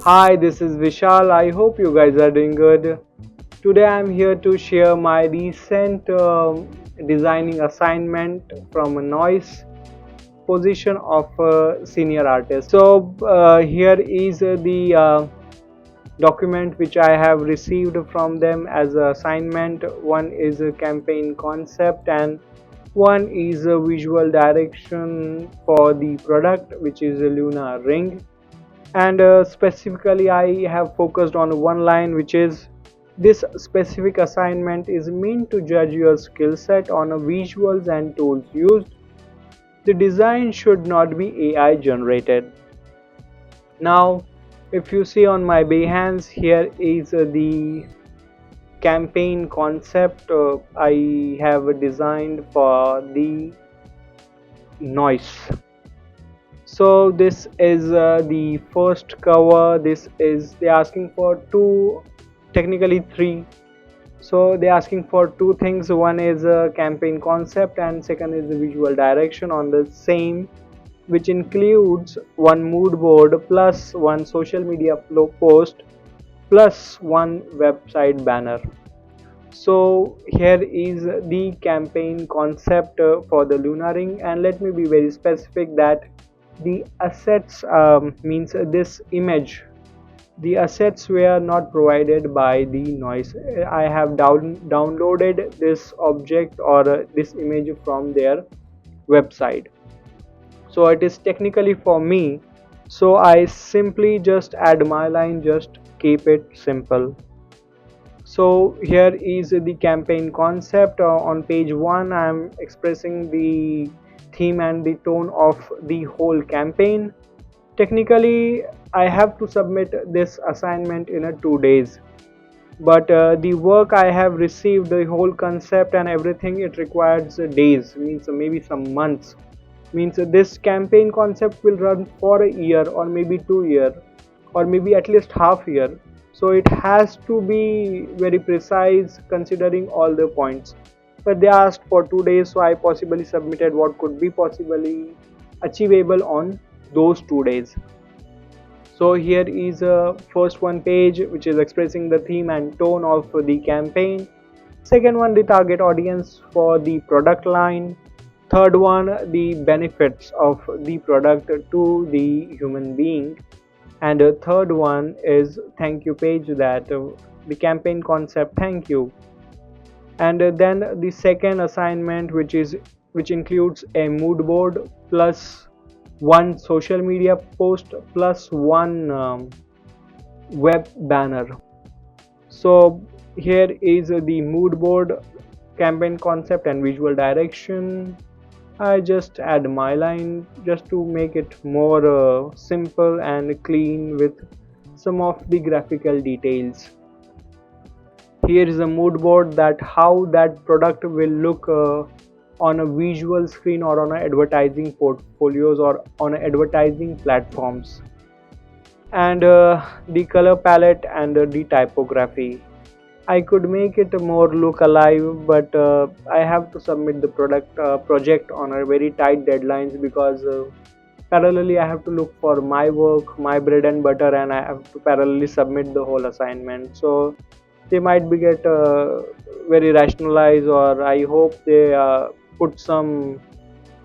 Hi, this is Vishal. I hope you guys are doing good. Today I'm here to share my recent designing assignment from a noise position of a senior artist. Here is the document which I have received from them as an assignment. One is a campaign concept and one is a visual direction for the product, which is a Luna ring. And specifically I have focused on one line, which is this specific assignment is meant to judge your skill set on visuals and tools used. The design should not be AI generated. Now if you see on my Behance, here is the campaign concept I have designed for the noise. So this is the first cover. This is they asking for two, technically three. So they asking for two things. One is a campaign concept and second is the visual direction on the same, which includes one mood board plus one social media post plus one website banner. So here is the campaign concept for the Luna ring, and let me be very specific that the assets means this image, the assets were not provided by the noise. I have downloaded this object or this image from their website, so it is technically for me. So I simply just add my line, just keep it simple. So here is the campaign concept. On page 1 I am expressing the theme and the tone of the whole campaign. Technically I have to submit this assignment in 2 days, but the work I have received, the whole concept and everything, it requires days, means maybe some months. Means this campaign concept will run for a year or maybe 2 year or maybe at least half year. So it has to be very precise considering all the points. But they asked for 2 days, so I possibly submitted what could be possibly achievable on those 2 days. So here is a first one page which is expressing the theme and tone of the campaign. Second one, the target audience for the product line. Third one, the benefits of the product to the human being. And the third one is thank you page, that the campaign concept, thank you. And then the second assignment, which includes a mood board plus one social media post plus one web banner. So here is the mood board, campaign concept and visual direction. I just add my line just to make it more simple and clean with some of the graphical details. Here is a mood board, that how that product will look on a visual screen or on a advertising portfolios or on a advertising platforms. And the color palette and the typography, I could make it more look alive, but I have to submit the product project on a very tight deadlines, because parallelly I have to look for my work, my bread and butter, and I have to parallelly submit the whole assignment. So they might be get very rationalized, or I hope they put some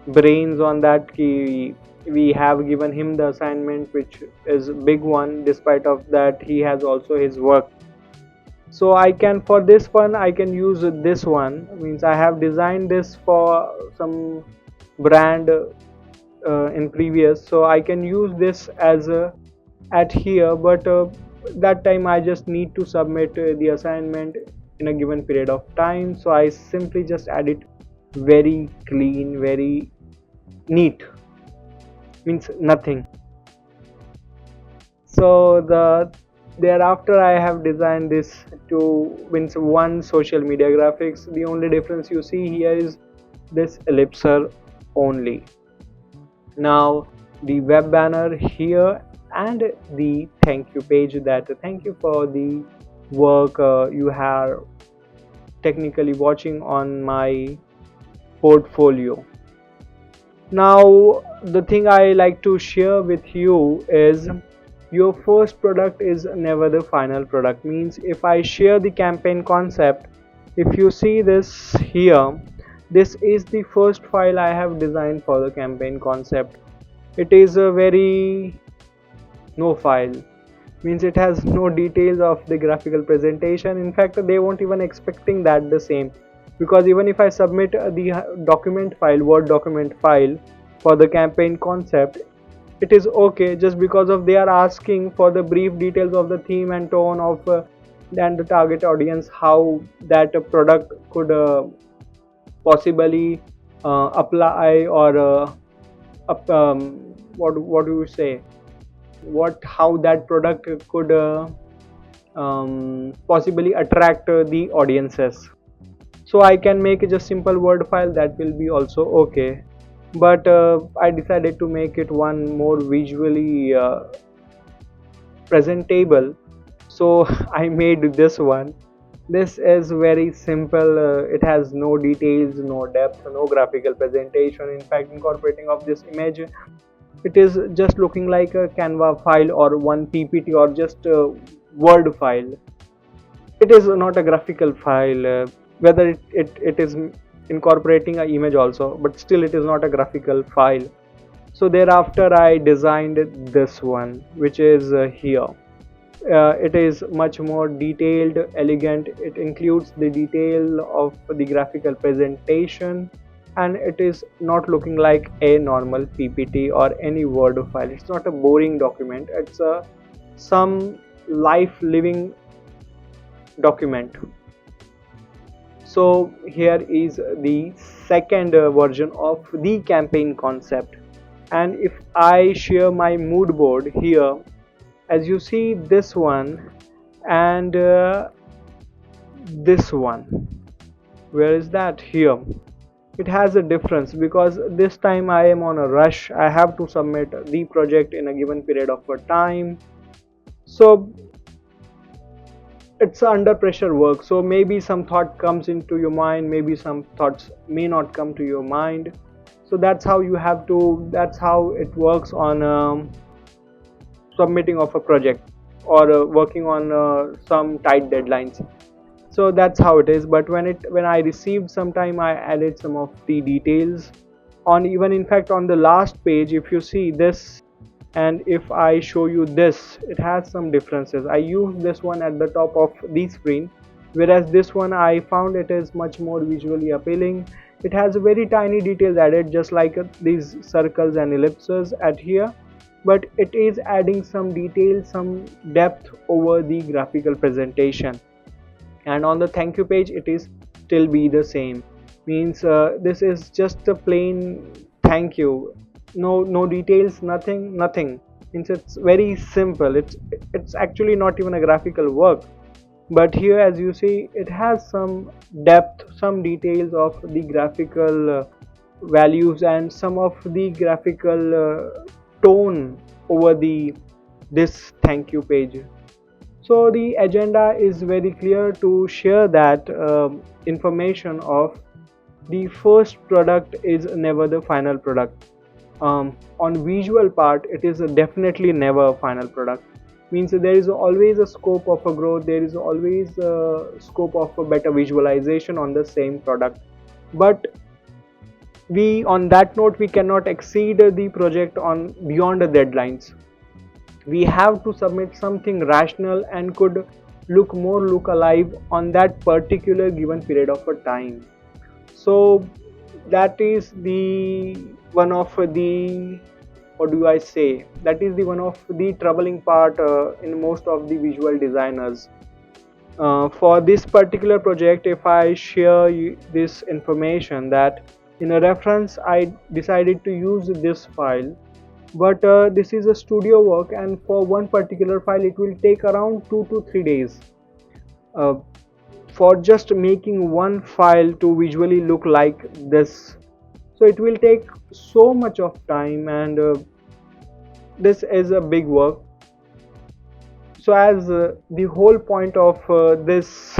brains on that key. We have given him the assignment, which is big one. Despite of that, he has also his work. So I can, for this one I can use this one, means I have designed this for some brand in previous, so I can use this as a at here, but that time I just need to submit the assignment in a given period of time, so I simply just add it very clean, very neat, means nothing. So thereafter I have designed this to, means one social media graphics. The only difference you see here is this ellipser only. Now the web banner here and the thank you page, that thank you for the work you have technically watching on my portfolio. Now the thing I like to share with you is your first product is never the final product. Means if I share the campaign concept, if you see this here, this is the first file I have designed for the campaign concept. It is a very no file, means it has no details of the graphical presentation. In fact, they won't even expecting that the same, because even if I submit the document file, word document file for the campaign concept, it is okay, just because of they are asking for the brief details of the theme and tone of and the target audience, how that product could possibly apply or what do you say, what how that product could possibly attract the audiences. So I can make just simple word file, that will be also okay. But I decided to make it one more visually presentable, so I made this one. This is very simple, it has no details, no depth, no graphical presentation. In fact, incorporating of this image, it is just looking like a Canva file or one PPT or just a Word file. It is not a graphical file, whether it is incorporating an image also, but still it is not a graphical file. So thereafter I designed this one, which is here. It is much more detailed, elegant. It includes the detail of the graphical presentation, and it is not looking like a normal PPT or any Word file. It's not a boring document. It's a some life living document. So here is the second version of the campaign concept. And if I share my mood board here, as you see this one and this one, where is that? Here it has a difference, because this time I am on a rush, I have to submit the project in a given period of a time. So it's under pressure work, so maybe some thought comes into your mind, maybe some thoughts may not come to your mind. So that's how you have to, that's how it works on submitting of a project or working on some tight deadlines. So that's how it is. But when I received some time, I added some of the details on, even in fact on the last page, if you see this and if I show you this, it has some differences. I used this one at the top of the screen, whereas this one I found it is much more visually appealing. It has very tiny details added, just like these circles and ellipses at here, but it is adding some detail, some depth over the graphical presentation. And on the thank you page, it is still be the same, means this is just a plain thank you, no details, nothing. Means it's very simple. It's actually not even a graphical work, but here as you see, it has some depth, some details of the graphical values and some of the graphical tone over the this thank you page. So the agenda is very clear, to share that information of the first product is never the final product. On visual part, it is definitely never a final product. Means there is always a scope of a growth, there is always a scope of a better visualization on the same product. But we, on that note, we cannot exceed the project on beyond the deadlines. We have to submit something rational and could look alive on that particular given period of a time. So that is the one of the, what do I say, that is the one of the troubling part in most of the visual designers. For this particular project, if I share this information, that in a reference I decided to use this file, but this is a studio work, and for one particular file it will take around 2 to 3 days uh, for just making one file to visually look like this. So it will take so much of time, and this is a big work. So as the whole point of this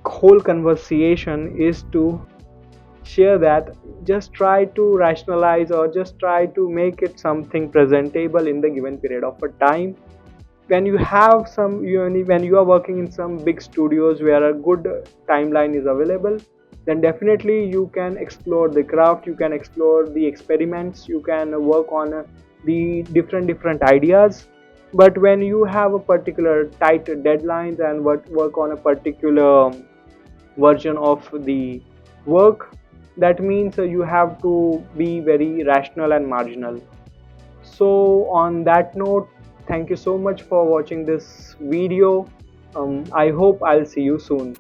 whole conversation is to share that, just try to rationalize or just try to make it something presentable in the given period of a time. When you have some when you are working in some big studios where a good timeline is available, then definitely you can explore the craft, you can explore the experiments, you can work on the different ideas. But when you have a particular tight deadlines and work on a particular version of the work, that means you have to be very rational and marginal. So on that note, thank you so much for watching this video. I hope I'll see you soon.